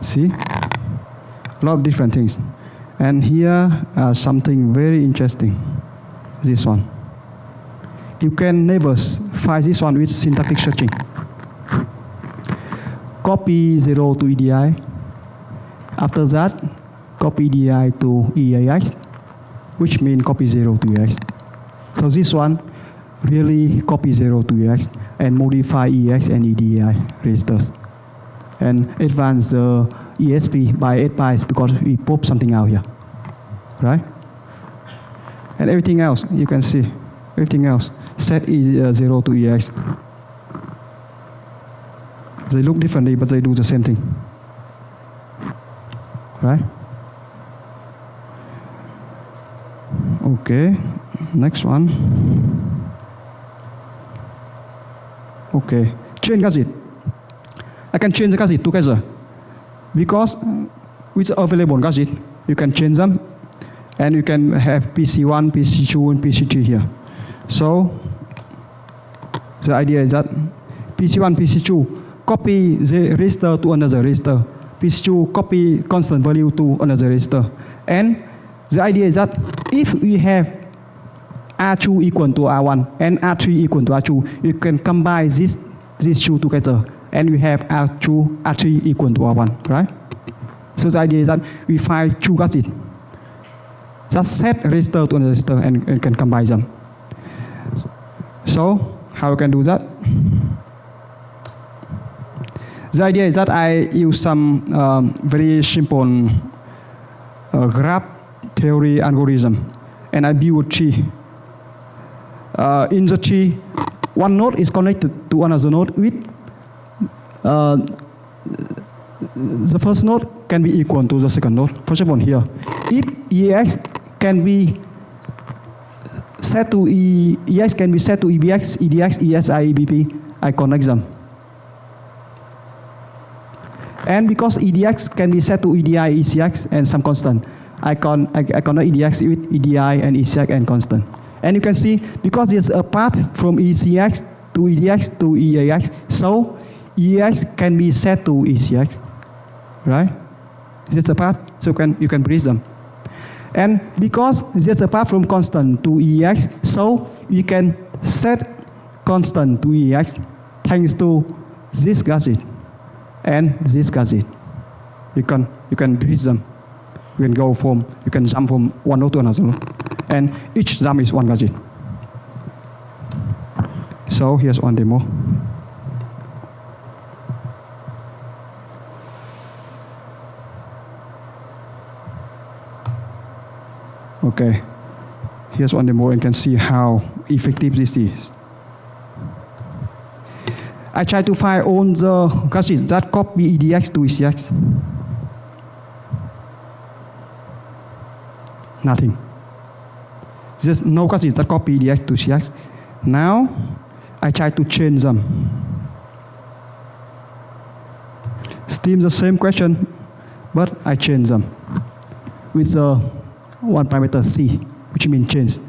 See? A lot of different things. And here something very interesting. This one. You can never find this one with syntactic searching. copy 0 to EDI. After that, copy EDI to EAX, which means copy 0 to EAX. So this one really copy 0 to EAX and modify EAX and EDI registers. And advance the ESP by 8 bytes because we pop something out here. Right? And everything else, you can see, everything else, set 0 to EAX. They look differently, but they do the same thing. Right? Okay, next one. Okay, change gadget. I can change the gadget together because with available gadget, you can change them and you can have PC1, PC2, and PC3 here. So the idea is that PC1, PC2 copy the register to another register. PC2 copy constant value to another register. And the idea is that if we have R2 equal to R1 and R3 equal to R2, you can combine these two together and we have R3 equal to R1, right? So the idea is that we find two gadgets. Just set register to another register and can combine them. So how we can do that? The idea is that I use some very simple graph theory algorithm, and I build a tree. In the tree, one node is connected to another node with the first node can be equal to the second node. For example, here, if EAX can be set to EAX can be set to EBX, EDX, ESI, EBP, I connect them. And because EDX can be set to EDI, ECX, and some constant, I connect EDX with EDI and ECX and constant. And you can see, because there's a path from ECX to EDX to EAX, so EAX can be set to ECX, right? There's a path, so you can bridge them. And because there's a path from constant to EAX, so you can set constant to EAX thanks to this gadget and this gadget. You can bridge them. You can jump from one node to another node. And each jump is one gadget. So here's one demo. Okay, here's one demo and you can see how effective this is. I try to find all the gadgets that copy EDX to ECX. Nothing. There's no gadgets that copy EDX to ECX. Now, I try to change them. Still the same question, but I change them with the one parameter C, which means change.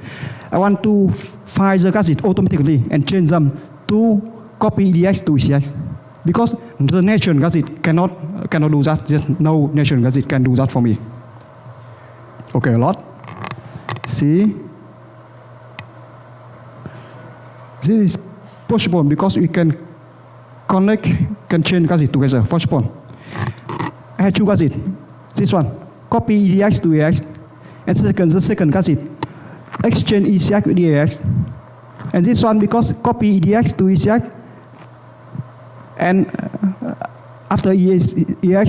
I want to find the gadget automatically and change them to copy EDX to ECX. Because the natural gadget cannot do that. Just no natural gadget can do that for me. Okay, a lot. See? This is possible because we can change gadget together. For example, I have two gadgets. This one, copy EDX to EAX. And the second gadget, exchange ECX with EAX. And this one, because copy EDX to ECX, and after EAX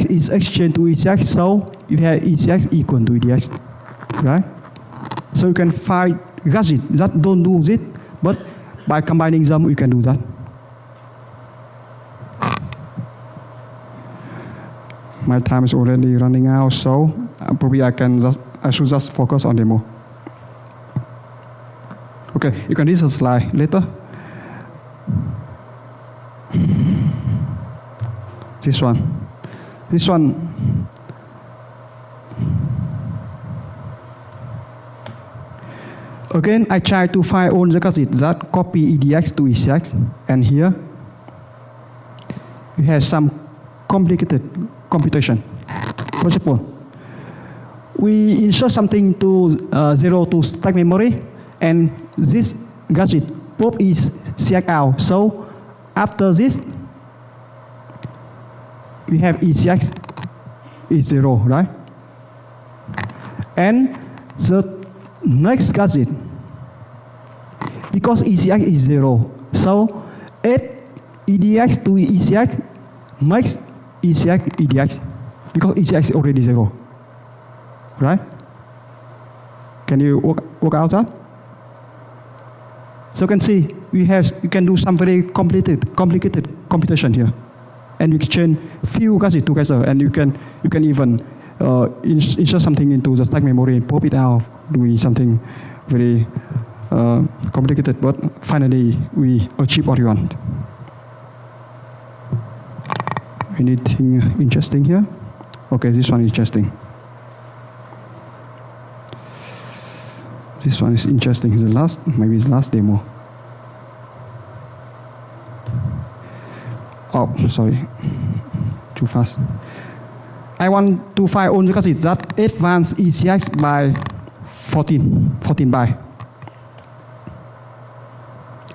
is exchanged to ECX, so you have ECX equal to EDX, right? So you can find gadgets that don't do it, but by combining them, we can do that. My time is already running out, so probably I should just focus on demo. Okay, you can read the slide later. This one. Again, I try to find all the gadgets that copy EDX to ECX, and here we have some complicated computation. For example, we insert something to 0 to stack memory, and this gadget pop is CX out. So after this, we have ECX is 0, right? And the next gadget, because ECX is 0, so add EDX to ECX makes ECX EDX, because ECX is already 0, right? Can you work out that? So you can see you can do some very complicated computation here, and you can chain few gadgets together, and you can even insert something into the stack memory and pop it out, doing something very complicated. But finally, we achieve what we want. Anything interesting here? Okay, this one is interesting. This one is interesting. Maybe it's the last demo. Oh, sorry, too fast. I want to find only gadgets that advance ECX by 14 by.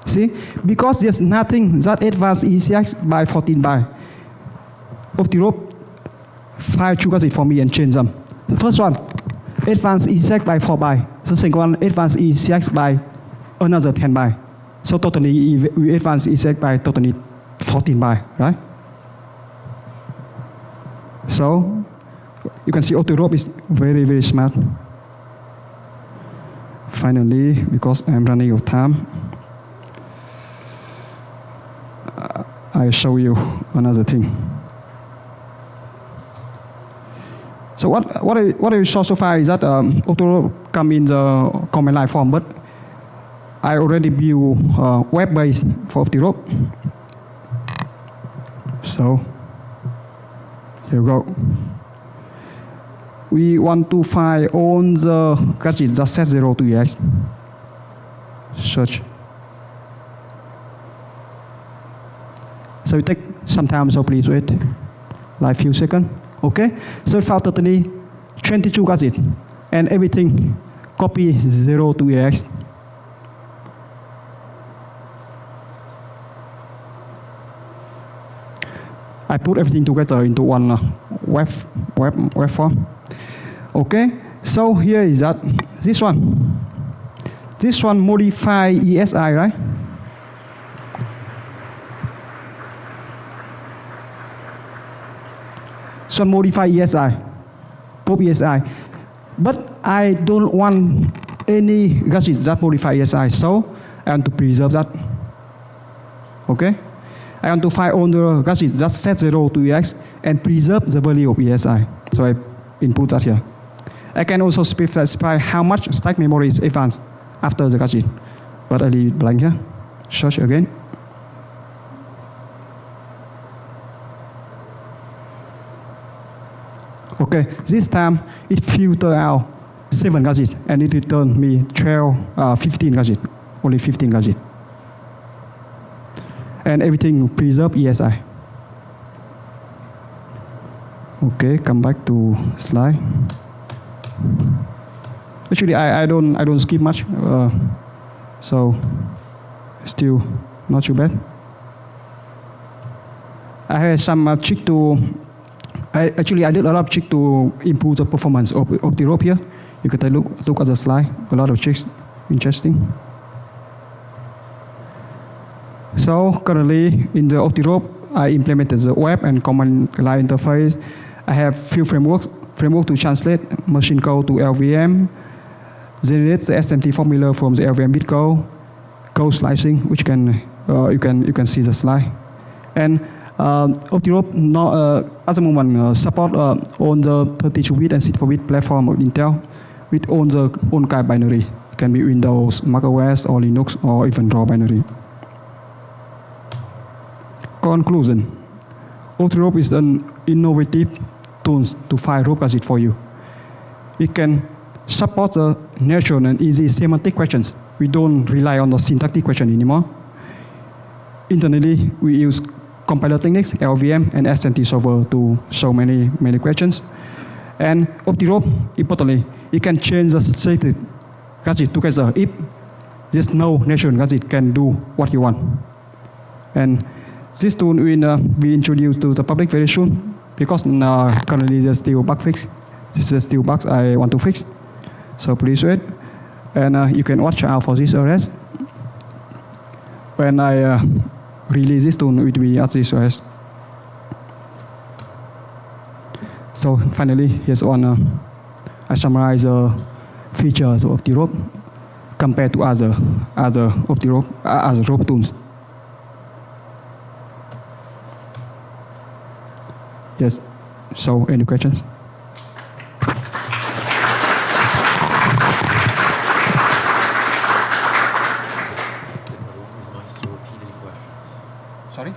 See, because there's nothing that advance ECX by 14 by. Optirope find two gadgets for me and change them. The first one, advance ECX by 4 by. The second one, advance ECX by another 10 by. So totally, we advance ECX by totally 14 by, right? So you can see Optirope is very, very smart. Finally, because I'm running out of time, I show you another thing. So what I saw so far is that Optirope come in the command line form, but I already built web-based for Optirope. So here we go. We want to find all the gadgets that set 0 to EX. Search. So it take some time, so please wait, like few seconds. Okay, so we found totally 22 gadgets, and everything copy 0 to EX. I put everything together into one web form. Okay, so here is that this one. This one modify ESI, right? So modify ESI, pop ESI, but I don't want any gadgets that modify ESI, so I want to preserve that. Okay, I want to find all the gadgets that set 0 to EX and preserve the value of ESI. So I input that here. I can also specify how much stack memory is advanced after the gadget, but I leave it blank here. Search again. Okay, this time it filtered out 7 gadgets and it returned me 15 gadgets, only 15 gadgets. And everything preserve ESI. Okay, come back to slide. Actually, I don't skip much, so still not too bad. I had some trick to. I did a lot of tricks to improve the performance of Optirope here. You can look at the slide. A lot of tricks, interesting. So currently in the Optirope, I implemented the web and command line interface. I have few framework to translate machine code to LVM, generate the SMT formula from the LVM bit code slicing, which you can see the slide, and Optirope at the moment support on the 32-bit and 64-bit platform of Intel with all the own kind binary. It can be Windows, Mac OS, or Linux, or even raw binary. Conclusion: Optirope is an innovative tool to find rope gadgets for you. It can support the natural and easy semantic questions. We don't rely on the syntactic question anymore. Internally, we use compiler techniques, LVM, and SMT solver to solve many questions. And Optirope, importantly, it can change the stated gadget together if there's no natural gadget can do what you want. And this tool will be introduced to the public very soon. because currently there's still bug fix. There's still bugs I want to fix. So please wait, and you can watch out for this arrest. When I release this tool, it will be at this arrest. So finally, here's one. I summarize the features of the rope compared to other of the rope other rope tools. Yes. So any questions? Sorry?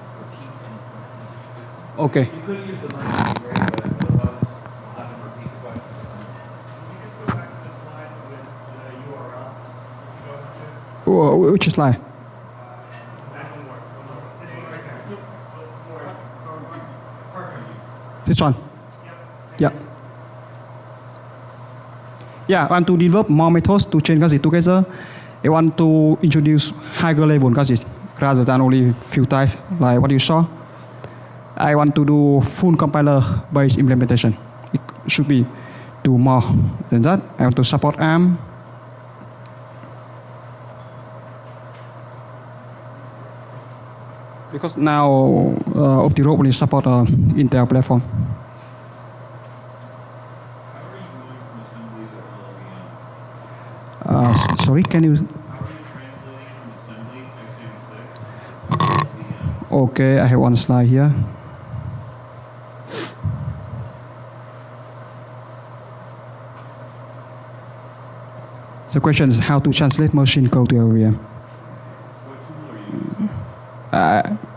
Okay. You could use the mic to be great, but otherwise we'll have him repeat the question. Can you just go back to the slide with the URL? If you go to Which slide? that one more. This one right there. This one. Yep. Yeah. Yeah, I want to develop more methods to chain gadgets together. I want to introduce higher level gadgets rather than only few types like what you saw. I want to do full compiler-based implementation. It should be do more than that. I want to support ARM. Because now OptiRope only support Intel platform. How are you going from assembly to LLVM? Sorry, can you? How are you translating from assembly x86 to LLVM? Okay, I have one slide here. The question is how to translate machine code to LLVM. What tool are you using?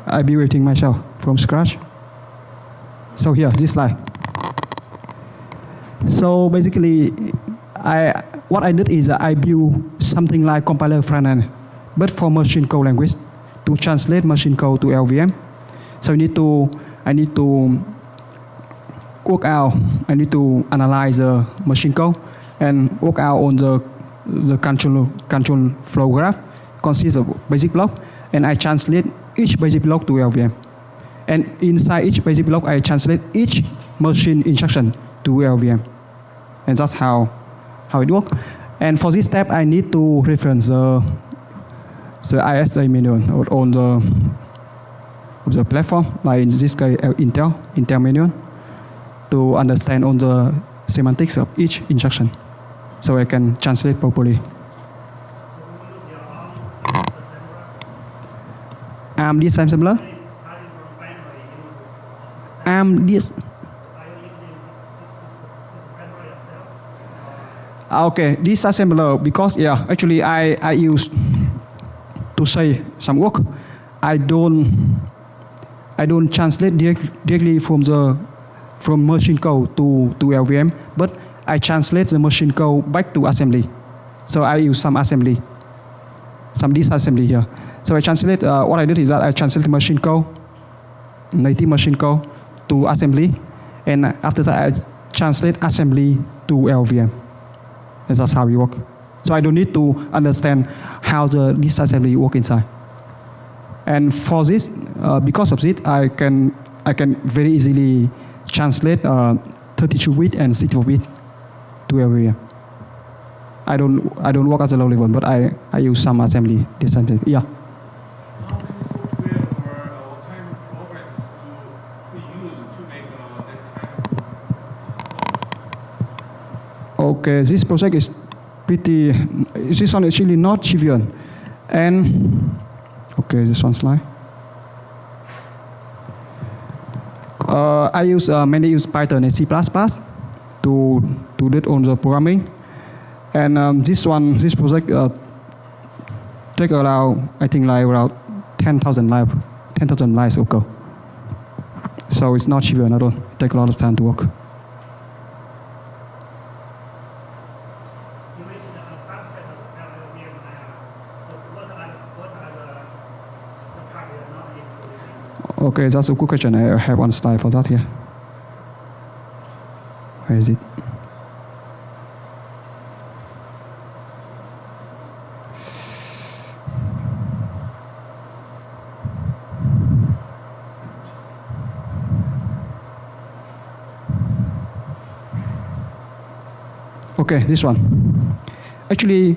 I built everything myself from scratch. So here, this slide. So basically, what I did is I built something like compiler front end, but for machine code language to translate machine code to LVM. So I need to work out. I need to analyze the machine code and work out on the control flow graph consists of basic block, and I translate each basic block to LVM. And inside each basic block, I translate each machine instruction to LVM. And that's how it works. And for this step, I need to reference the ISA manual on the platform, like in this case Intel manual, to understand on the semantics of each instruction, so I can translate properly. ARM disassembler. ARM dis. Okay, disassembler, because actually I use to say some work. I don't translate directly from machine code to LVM, but I translate the machine code back to assembly. So I use some assembly, some disassembly here. So I translate, what I did is that I translate machine code, native machine code to assembly, and after that I translate assembly to LVM. And that's how it works. So I don't need to understand how the disassembly work inside. And for this, because of this, I can very easily translate 32-bit and 64-bit to LVM. I don't work at the low level, but I use some assembly, disassembly. Yeah. How big or what kind of programs do you use to make that kind of Okay, this project is pretty. This one is actually not trivial, and okay, this one slide. I mainly use Python and C++ to do it on the programming, and this project take around, I think, like around 10,000 lines of code. So it's not trivial at all. It takes a lot of time to work. You mentioned a subset of LLVM. So what are the targets not included? Okay, that's a good question. I have one slide for that here. Where is it? Okay, this one. Actually,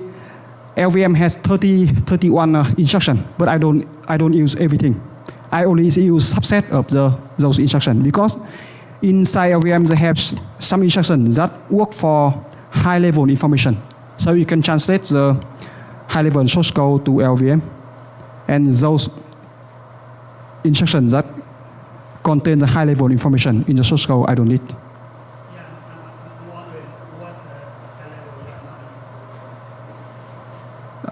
LVM has 31 instruction, but I don't use everything. I only use subset of those instructions because inside LVM they have some instructions that work for high-level information. So you can translate the high-level source code to LVM, and those instructions that contain the high-level information in the source code I don't need. Yeah, I'm wondering what high level you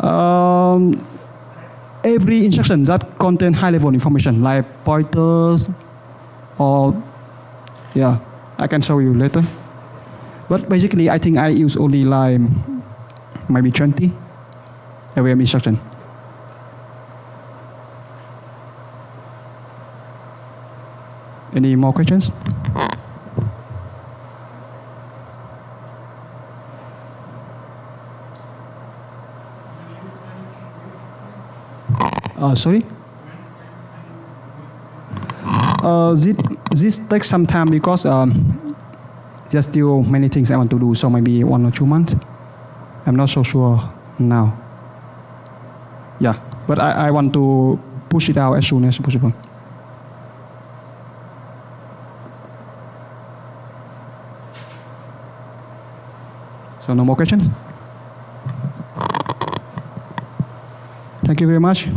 are not. Every instruction that contain high-level information, like pointers, or yeah, I can show you later. But basically, I think I use only like maybe 20 LVM instruction. Any more questions? Sorry? This takes some time because there's still many things I want to do, so maybe 1 or 2 months. I'm not so sure now. Yeah, but I want to push it out as soon as possible. So no more questions? Thank you very much.